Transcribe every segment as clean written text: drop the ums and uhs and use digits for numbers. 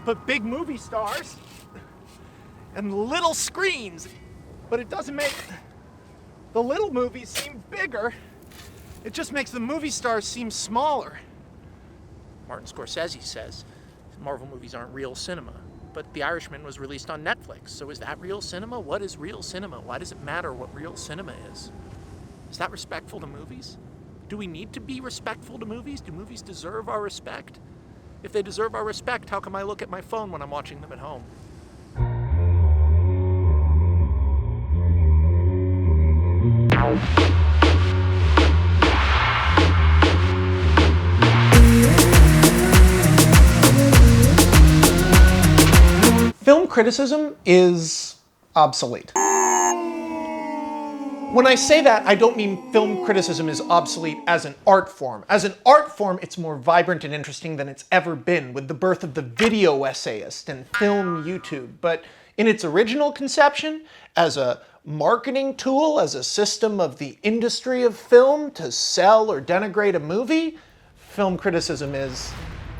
They put big movie stars and little screens, but it doesn't make the little movies seem bigger. It just makes the movie stars seem smaller. Martin Scorsese says Marvel movies aren't real cinema, but The Irishman was released on Netflix, so is that real cinema? What is real cinema? Why does it matter what real cinema is? Is that respectful to movies? Do we need to be respectful to movies? Do movies deserve our respect? If they deserve our respect, how come I look at my phone when I'm watching them at home? Film criticism is obsolete. When I say that, I don't mean film criticism is obsolete as an art form. As an art form, it's more vibrant and interesting than it's ever been, with the birth of the video essayist and film YouTube. But in its original conception, as a marketing tool, as a system of the industry of film to sell or denigrate a movie, film criticism is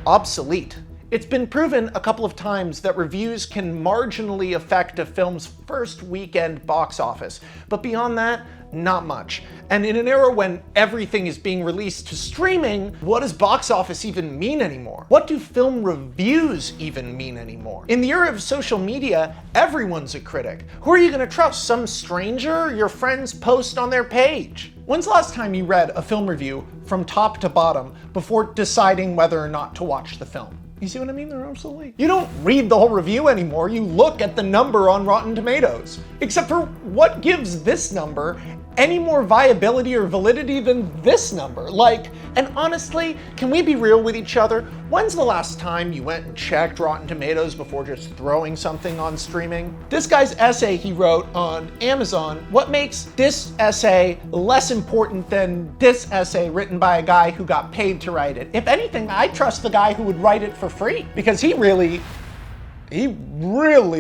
obsolete. It's been proven a couple of times that reviews can marginally affect a film's first weekend box office, but beyond that, not much. And in an era when everything is being released to streaming, what does box office even mean anymore? What do film reviews even mean anymore? In the era of social media, everyone's a critic. Who are you gonna trust? Some stranger your friends post on their page? When's the last time you read a film review from top to bottom before deciding whether or not to watch the film? You see what I mean? They're obsolete. You don't read the whole review anymore, you look at the number on Rotten Tomatoes. Except for what gives this number any more viability or validity than this number? Like, and honestly, can we be real with each other? When's the last time you went and checked Rotten Tomatoes before just throwing something on streaming? This guy's essay he wrote on Amazon, what makes this essay less important than this essay written by a guy who got paid to write it? If anything, I trust the guy who would write it for free, because he really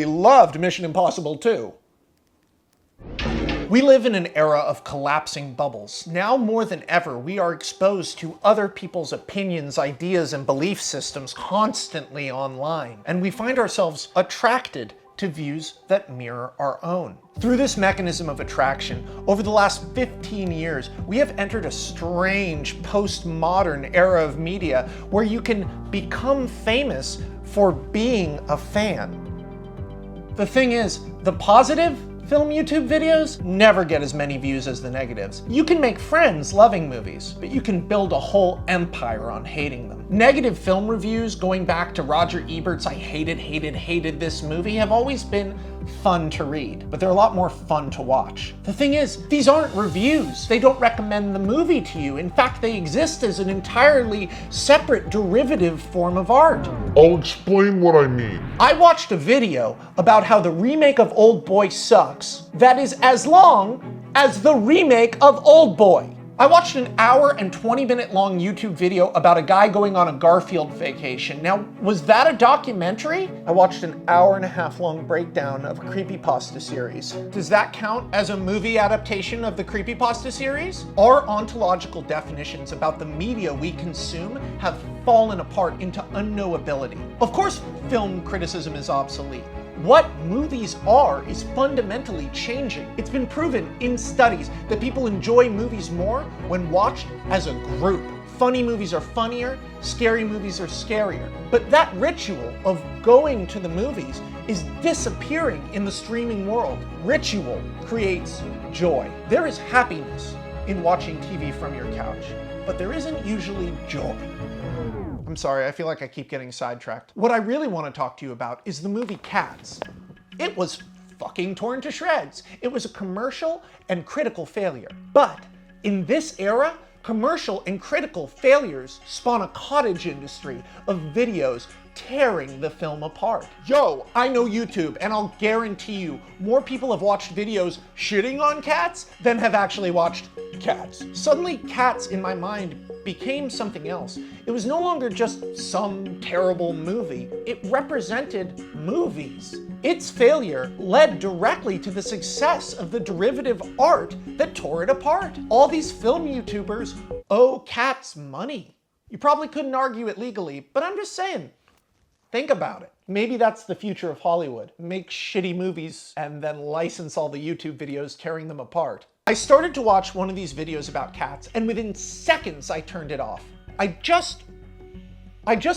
loved Mission Impossible 2. We live in an era of collapsing bubbles. Now more than ever, we are exposed to other people's opinions, ideas, and belief systems constantly online, and we find ourselves attracted to views that mirror our own. Through this mechanism of attraction, over the last 15 years, we have entered a strange postmodern era of media where you can become famous for being a fan. The thing is, the positive film YouTube videos never get as many views as the negatives. You can make friends loving movies, but you can build a whole empire on hating them. Negative film reviews, going back to Roger Ebert's I hated this movie, have always been fun to read, but they're a lot more fun to watch. The thing is, these aren't reviews. They don't recommend the movie to you. In fact, they exist as an entirely separate derivative form of art. I'll explain what I mean. I watched a video about how the remake of Old Boy sucks that is as long as the remake of Old Boy. I watched an hour and 20-minute long YouTube video about a guy going on a Garfield vacation. Now, was that a documentary? I watched an hour-and-a-half long breakdown of a creepypasta series. Does that count as a movie adaptation of the creepypasta series? Our ontological definitions about the media we consume have fallen apart into unknowability. Of course, film criticism is obsolete. What movies are is fundamentally changing. It's been proven in studies that people enjoy movies more when watched as a group. Funny movies are funnier, scary movies are scarier. But that ritual of going to the movies is disappearing in the streaming world. Ritual creates joy. There is happiness in watching TV from your couch, but there isn't usually joy. I'm sorry, I feel like I keep getting sidetracked. What I really want to talk to you about is the movie Cats. It was fucking torn to shreds. It was a commercial and critical failure. But in this era, commercial and critical failures spawn a cottage industry of videos tearing the film apart. Yo, I know YouTube, and I'll guarantee you more people have watched videos shitting on Cats than have actually watched Cats. Suddenly, Cats in my mind became something else. It was no longer just some terrible movie. It represented movies. Its failure led directly to the success of the derivative art that tore it apart. All these film YouTubers owe Cats money. You probably couldn't argue it legally, but I'm just saying, Think about it. Maybe that's the future of Hollywood. Make shitty movies and then license all the YouTube videos tearing them apart. I started to watch one of these videos about cats, and within seconds I turned it off. I just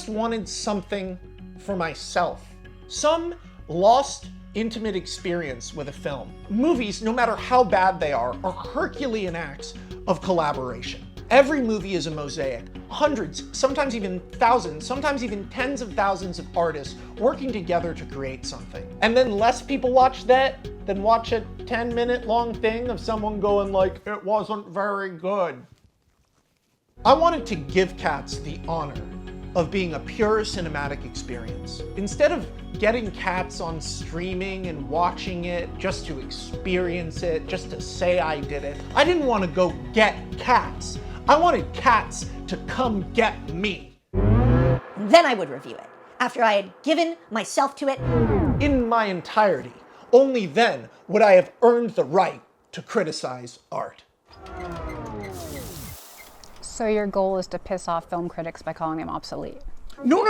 wanted something for myself. Some lost, intimate experience with a film. Movies, no matter how bad they are Herculean acts of collaboration. Every movie is a mosaic. Hundreds, sometimes even thousands, sometimes even tens of thousands of artists working together to create something. And then less people watch that than watch a 10-minute long thing of someone going like, it wasn't very good. I wanted to give Cats the honor of being a pure cinematic experience. Instead of getting Cats on streaming and watching it just to experience it, just to say I did it, I didn't want to go get Cats. I wanted Cats to come get me. Then I would review it, after I had given myself to it. In my entirety. Only then would I have earned the right to criticize art. So your goal is to piss off film critics by calling them obsolete? No.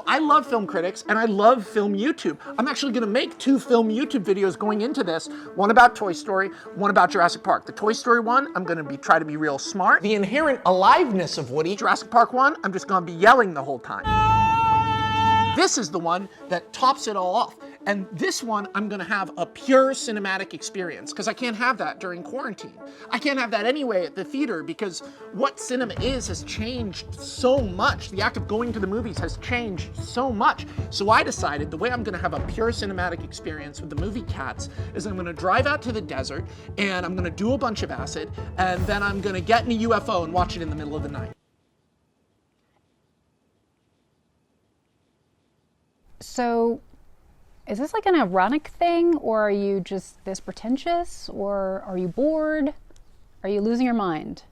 I love film critics and I love film YouTube. I'm actually gonna make 2 film YouTube videos going into this. One about Toy Story, one about Jurassic Park. The Toy Story one, I'm gonna try to be real smart. The inherent aliveness of Woody. Jurassic Park one, I'm just gonna be yelling the whole time. This is the one that tops it all off. And this one, I'm gonna have a pure cinematic experience, because I can't have that during quarantine. I can't have that anyway at the theater, because what cinema is has changed so much. The act of going to the movies has changed so much. So I decided the way I'm gonna have a pure cinematic experience with the movie Cats is I'm gonna drive out to the desert, and I'm gonna do a bunch of acid, and then I'm gonna get in a UFO and watch it in the middle of the night. So, is this like an ironic thing, or are you just this pretentious, or are you bored? Are you losing your mind?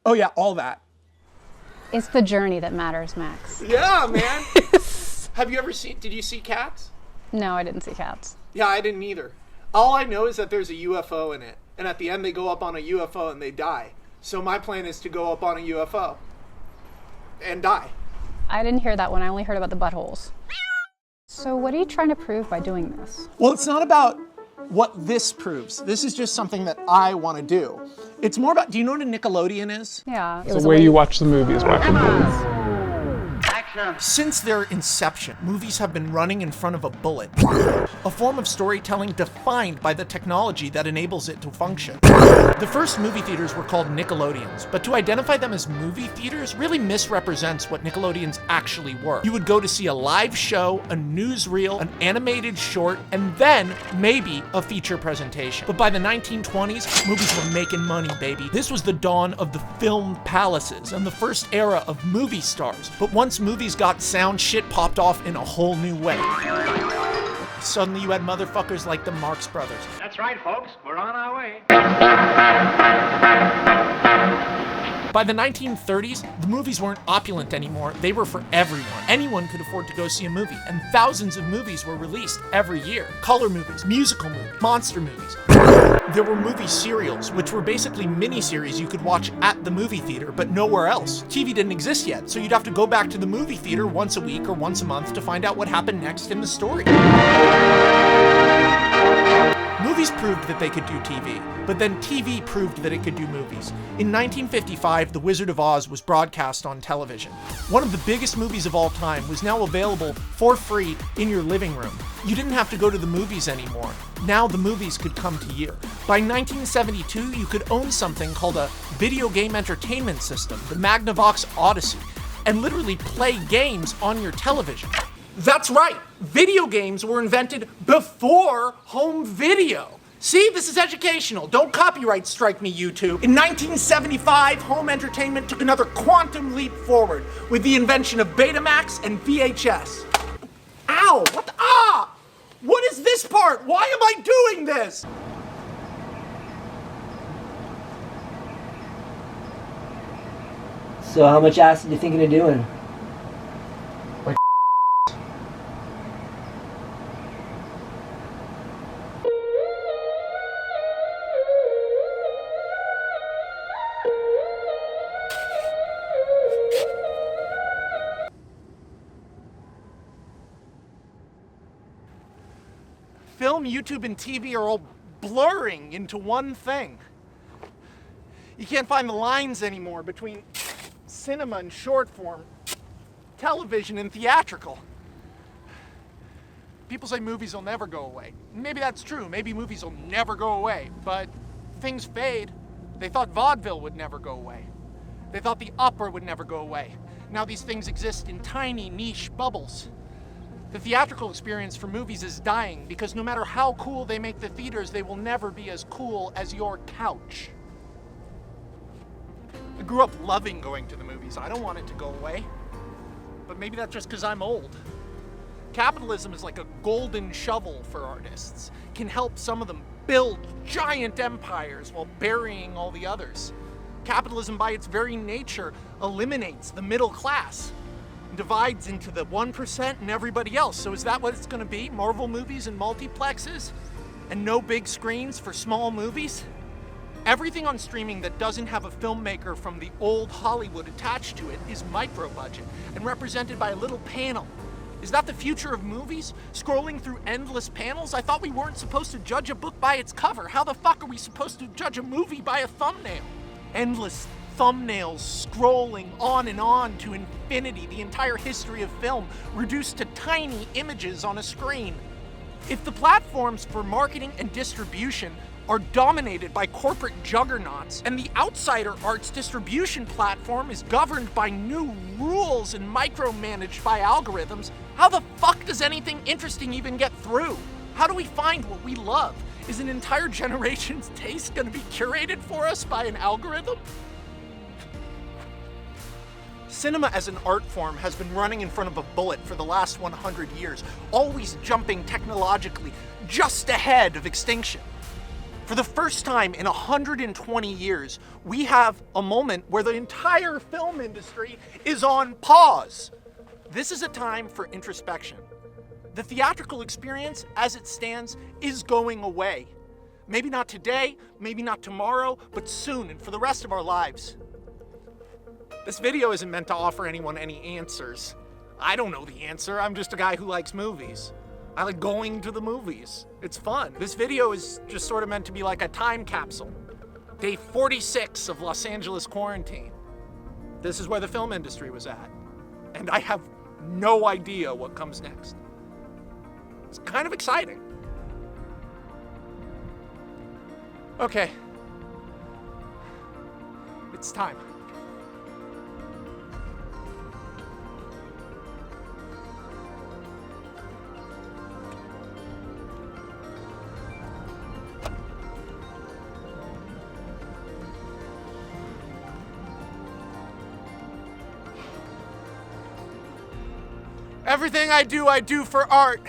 Oh yeah, all that. It's the journey that matters, Max. Yeah, man. Did you see Cats? No, I didn't see Cats. Yeah, I didn't either. All I know is that there's a UFO in it, and at the end they go up on a UFO and they die. So my plan is to go up on a UFO and die. I didn't hear that one. I only heard about the buttholes. So what are you trying to prove by doing this? Well, it's not about what this proves. This is just something that I want to do. It's more about, do you know what a Nickelodeon is? Yeah. It's the way you watch the movies back in the days. Since their inception, movies have been running in front of a bullet, a form of storytelling defined by the technology that enables it to function. The first movie theaters were called Nickelodeons, but to identify them as movie theaters really misrepresents what Nickelodeons actually were. You would go to see a live show, a newsreel, an animated short, and then maybe a feature presentation. But by the 1920s, movies were making money, baby. This was the dawn of the film palaces and the first era of movie stars. But once movies got sound, shit popped off in a whole new way. Suddenly you had motherfuckers like the Marx Brothers. That's right, folks. We're on our way. By the 1930s, the movies weren't opulent anymore. They were for everyone. Anyone could afford to go see a movie, and thousands of movies were released every year. Color movies, musical movies, monster movies. There were movie serials, which were basically miniseries you could watch at the movie theater, but nowhere else. TV didn't exist yet, so you'd have to go back to the movie theater once a week or once a month to find out what happened next in the story. Movies proved that they could do TV, but then TV proved that it could do movies. In 1955, The Wizard of Oz was broadcast on television. One of the biggest movies of all time was now available for free in your living room. You didn't have to go to the movies anymore. Now the movies could come to you. By 1972, you could own something called a video game entertainment system, the Magnavox Odyssey, and literally play games on your television. That's right, video games were invented before home video. See, this is educational. Don't copyright strike me, YouTube. In 1975, home entertainment took another quantum leap forward with the invention of Betamax and VHS. Ow, what the, what is this part? Why am I doing this? So how much acid you thinking of doing? Film, YouTube, and TV are all blurring into one thing. You can't find the lines anymore between cinema and short form, television and theatrical. People say movies will never go away. Maybe that's true. Maybe movies will never go away, but things fade. They thought vaudeville would never go away. They thought the opera would never go away. Now these things exist in tiny niche bubbles. The theatrical experience for movies is dying because no matter how cool they make the theaters, they will never be as cool as your couch. I grew up loving going to the movies. I don't want it to go away. But maybe that's just because I'm old. Capitalism is like a golden shovel for artists. It can help some of them build giant empires while burying all the others. Capitalism, by its very nature, eliminates the middle class, divides into the 1% and everybody else. So is that what it's going to be? Marvel movies and multiplexes? And no big screens for small movies? Everything on streaming that doesn't have a filmmaker from the old Hollywood attached to it is micro-budget and represented by a little panel. Is that the future of movies? Scrolling through endless panels? I thought we weren't supposed to judge a book by its cover. How the fuck are we supposed to judge a movie by a thumbnail? Endless thumbnails scrolling on and on to infinity, the entire history of film reduced to tiny images on a screen. If the platforms for marketing and distribution are dominated by corporate juggernauts, and the outsider arts distribution platform is governed by new rules and micromanaged by algorithms, how the fuck does anything interesting even get through? How do we find what we love? Is an entire generation's taste gonna be curated for us by an algorithm? Cinema as an art form has been running in front of a bullet for the last 100 years, always jumping technologically just ahead of extinction. For the first time in 120 years, we have a moment where the entire film industry is on pause. This is a time for introspection. The theatrical experience, as it stands, is going away. Maybe not today, maybe not tomorrow, but soon and for the rest of our lives. This video isn't meant to offer anyone any answers. I don't know the answer, I'm just a guy who likes movies. I like going to the movies. It's fun. This video is just sort of meant to be like a time capsule. Day 46 of Los Angeles quarantine. This is where the film industry was at. And I have no idea what comes next. It's kind of exciting. Okay. It's time. Everything I do for art.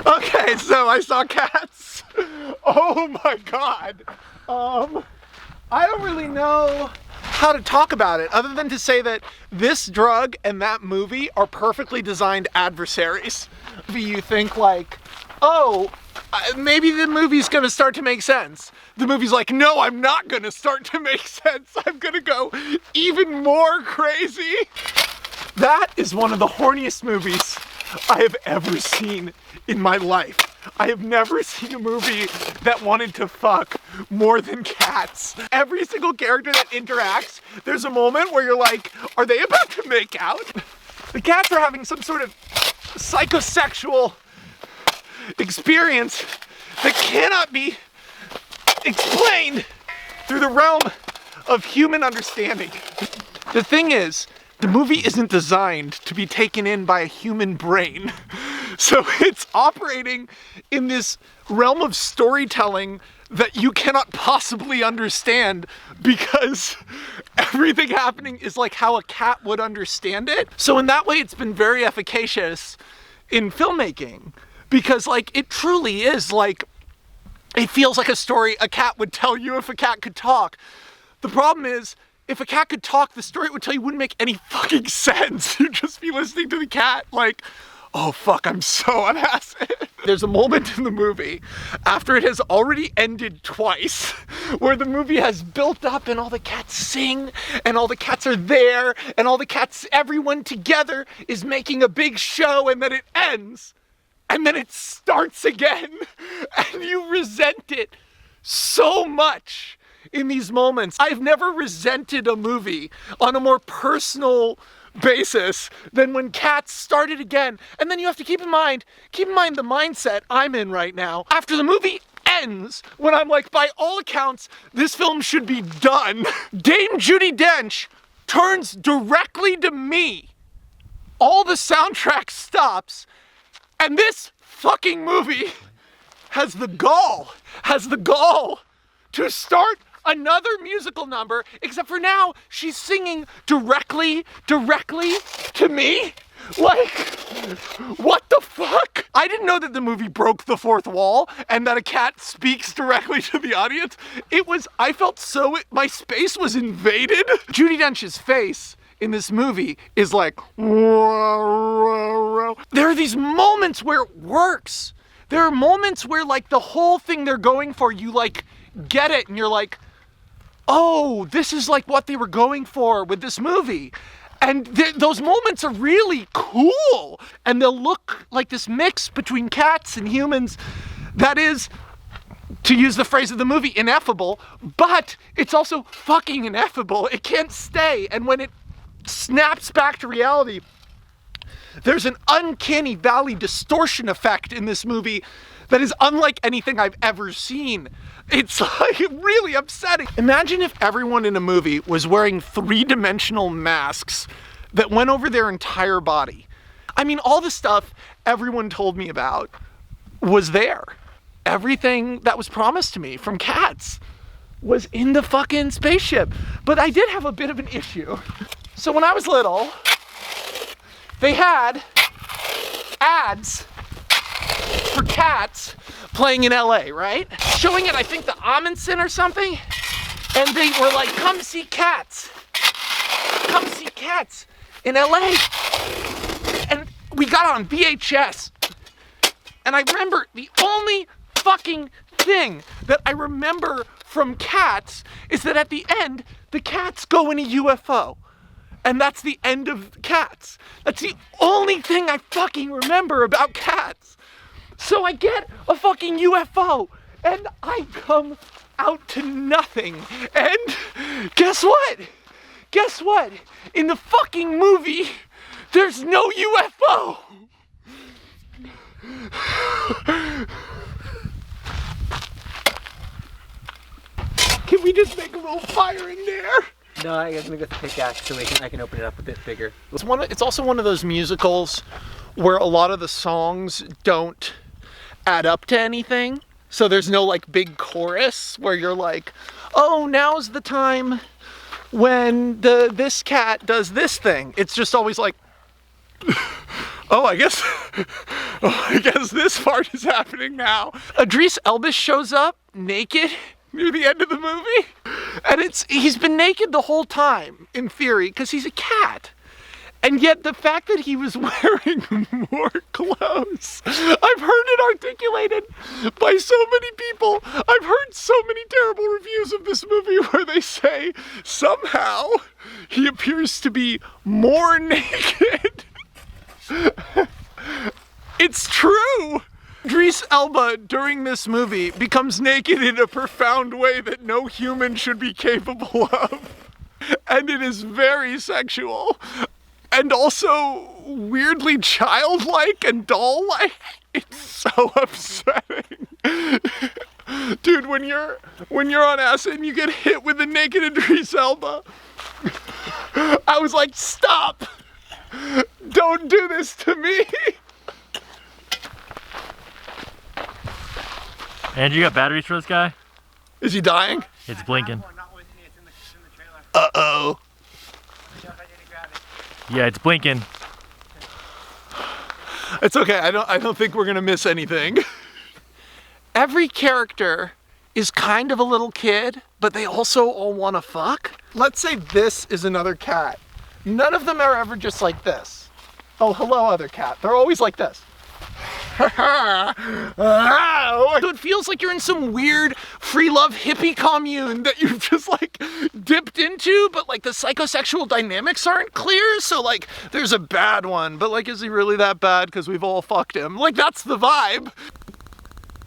Okay, so I saw Cats. Oh my God. I don't really know how to talk about it other than to say that this drug and that movie are perfectly designed adversaries. You think like, oh, maybe the movie's gonna start to make sense. The movie's like, no, I'm not gonna start to make sense. I'm gonna go even more crazy. That is one of the horniest movies I have ever seen in my life. I have never seen a movie that wanted to fuck more than Cats. Every single character that interacts, there's a moment where you're like, are they about to make out? The cats are having some sort of psychosexual experience that cannot be explained through the realm of human understanding. The thing is, the movie isn't designed to be taken in by a human brain. So it's operating in this realm of storytelling that you cannot possibly understand because everything happening is like how a cat would understand it. So in that way, it's been very efficacious in filmmaking because like it truly is like, it feels like a story a cat would tell you if a cat could talk. The problem is, if a cat could talk, the story it would tell you wouldn't make any fucking sense. You'd just be listening to the cat like, oh fuck, I'm so on acid. There's a moment in the movie, after it has already ended twice, where the movie has built up and all the cats sing, and all the cats are there, and all the cats, everyone together is making a big show, and then it ends, and then it starts again, and you resent it so much. In these moments, I've never resented a movie on a more personal basis than when Cats started again. And then you have to keep in mind the mindset I'm in right now. After the movie ends, when I'm like, by all accounts, this film should be done, Dame Judi Dench turns directly to me. All the soundtrack stops, and this fucking movie has the gall to start another musical number, except for now she's singing directly to me. Like, what the fuck? I didn't know that the movie broke the fourth wall and that a cat speaks directly to the audience. I felt so, my space was invaded. Judi Dench's face in this movie is like, whoa. There are these moments where it works. There are moments where like the whole thing they're going for, you like get it and you're like, oh, this is like what they were going for with this movie. And those moments are really cool. And they'll look like this mix between cats and humans that is, to use the phrase of the movie, ineffable, but it's also fucking ineffable. It can't stay. And when it snaps back to reality, there's an uncanny valley distortion effect in this movie that is unlike anything I've ever seen. It's like really upsetting. Imagine if everyone in a movie was wearing three-dimensional masks that went over their entire body. I mean, all the stuff everyone told me about was there. Everything that was promised to me from Cats was in the fucking spaceship. But I did have a bit of an issue. So when I was little, they had ads for Cats playing in LA, right? Showing it, I think, the Amundsen or something. And they were like, come see Cats. Come see Cats in LA. And we got on VHS. And I remember the only fucking thing that I remember from Cats is that at the end, the cats go in a UFO. And that's the end of Cats. That's the only thing I fucking remember about Cats. So I get a fucking UFO, and I come out to nothing. And guess what? Guess what? In the fucking movie, there's no UFO. Can we just make a little fire in there? No, I guess I'm gonna go with the pickaxe so I can open it up a bit bigger. It's also one of those musicals where a lot of the songs don't add up to anything. So there's no like big chorus where you're like, oh, now's the time when this cat does this thing. It's just always like, Oh, I guess this part is happening now. Idris Elba shows up naked near the end of the movie. And he's been naked the whole time, in theory, because he's a cat. And yet the fact that he was wearing more clothes, I've heard it articulated by so many people. I've heard so many terrible reviews of this movie where they say somehow he appears to be more naked. It's true. Idris Elba during this movie becomes naked in a profound way that no human should be capable of. And it is very sexual. And also weirdly childlike and doll-like. It's so upsetting. Dude, when you're on acid and you get hit with a naked Idris Elba, I was like, stop! Don't do this to me! Andrew, you got batteries for this guy? Is he dying? It's blinking. Uh-oh. Yeah, it's blinking. It's okay, I don't think we're gonna miss anything. Every character is kind of a little kid, but they also all wanna fuck. Let's say this is another cat. None of them are ever just like this. Oh, hello, other cat. They're always like this. It feels like you're in some weird free love hippie commune that you've just like dipped into, but like the psychosexual dynamics aren't clear. So like there's a bad one, but like is he really that bad because we've all fucked him? Like that's the vibe.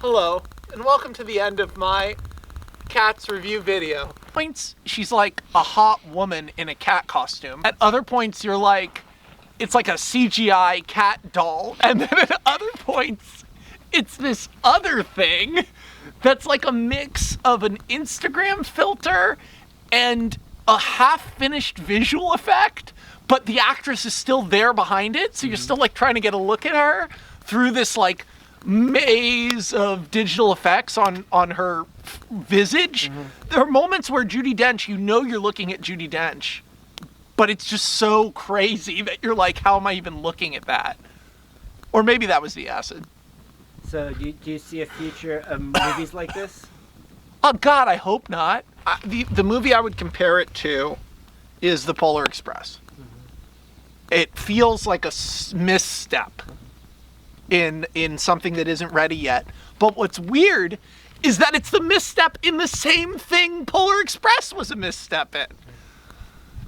Hello, and welcome to the end of my Cats review video. Points, she's like a hot woman in a cat costume. At other points, you're like, it's like a CGI cat doll. And then at other points, it's this other thing that's like a mix of an Instagram filter and a half-finished visual effect, but the actress is still there behind it, so you're still like trying to get a look at her through this like maze of digital effects on her visage. There are moments where Judi Dench, you know you're looking at Judi Dench, but it's just so crazy that you're like, how am I even looking at that? Or maybe that was the acid. So do you see a future of movies like this? Oh God, I hope not. The movie I would compare it to is The Polar Express. It feels like a misstep in something that isn't ready yet. But what's weird is that it's the misstep in the same thing Polar Express was a misstep in.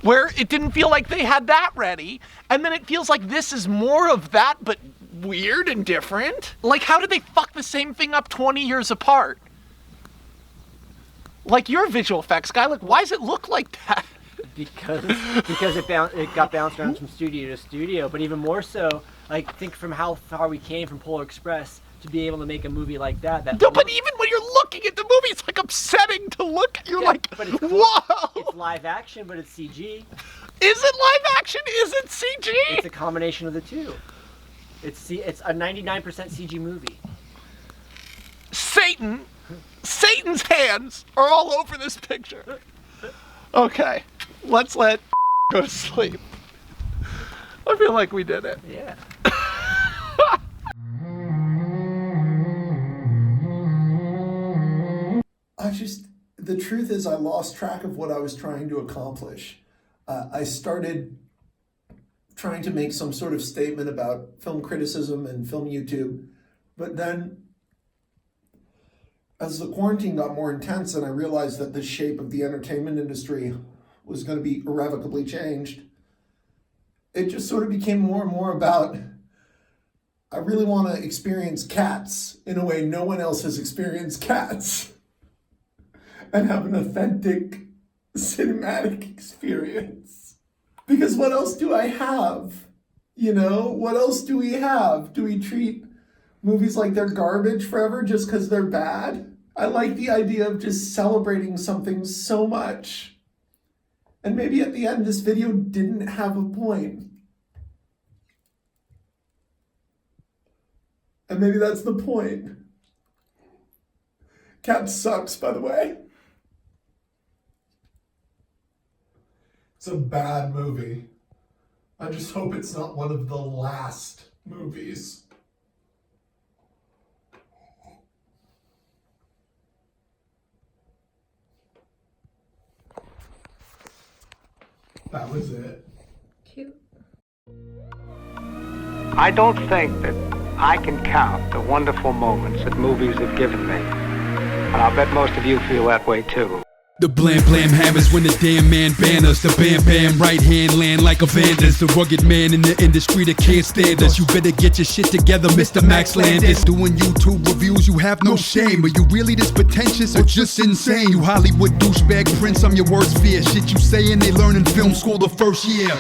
Where it didn't feel like they had that ready, and then it feels like this is more of that, but weird and different. Like, how did they fuck the same thing up 20 years apart? Like, you're a visual effects guy, like, why does it look like that? Because it got bounced around from studio to studio, but even more so, like, think from how far we came from Polar Express to be able to make a movie like that. No, but even when you're looking at the movie, it's like upsetting to look at. You're like, but it's whoa! It's live action, but it's CG. Is it live action? Is it CG? It's a combination of the two. It's a 99% CG movie. Satan's hands are all over this picture. Okay, let's let go to sleep. I feel like we did it. Yeah. The truth is I lost track of what I was trying to accomplish. I started trying to make some sort of statement about film criticism and film YouTube, but then as the quarantine got more intense and I realized that the shape of the entertainment industry was going to be irrevocably changed, it just sort of became more and more about, I really want to experience cats in a way no one else has experienced cats and have an authentic cinematic experience. Because what else do I have? You know, what else do we have? Do we treat movies like they're garbage forever just because they're bad? I like the idea of just celebrating something so much. And maybe at the end, this video didn't have a point. And maybe that's the point. Cat sucks, by the way. It's a bad movie. I just hope it's not one of the last Movies. That was it. Cute. I don't think that I can count the wonderful moments that movies have given me. And I'll bet most of you feel that way too. The blam blam hammers when the damn man banners. The bam bam right hand land like a Vanders. The rugged man in the industry that can't stand us. You better get your shit together, Mr. Max Landis. Doing YouTube reviews, you have no shame. Are you really this pretentious or just insane? You Hollywood douchebag prince, I'm your worst fear. Shit you saying they learn in film school the first year.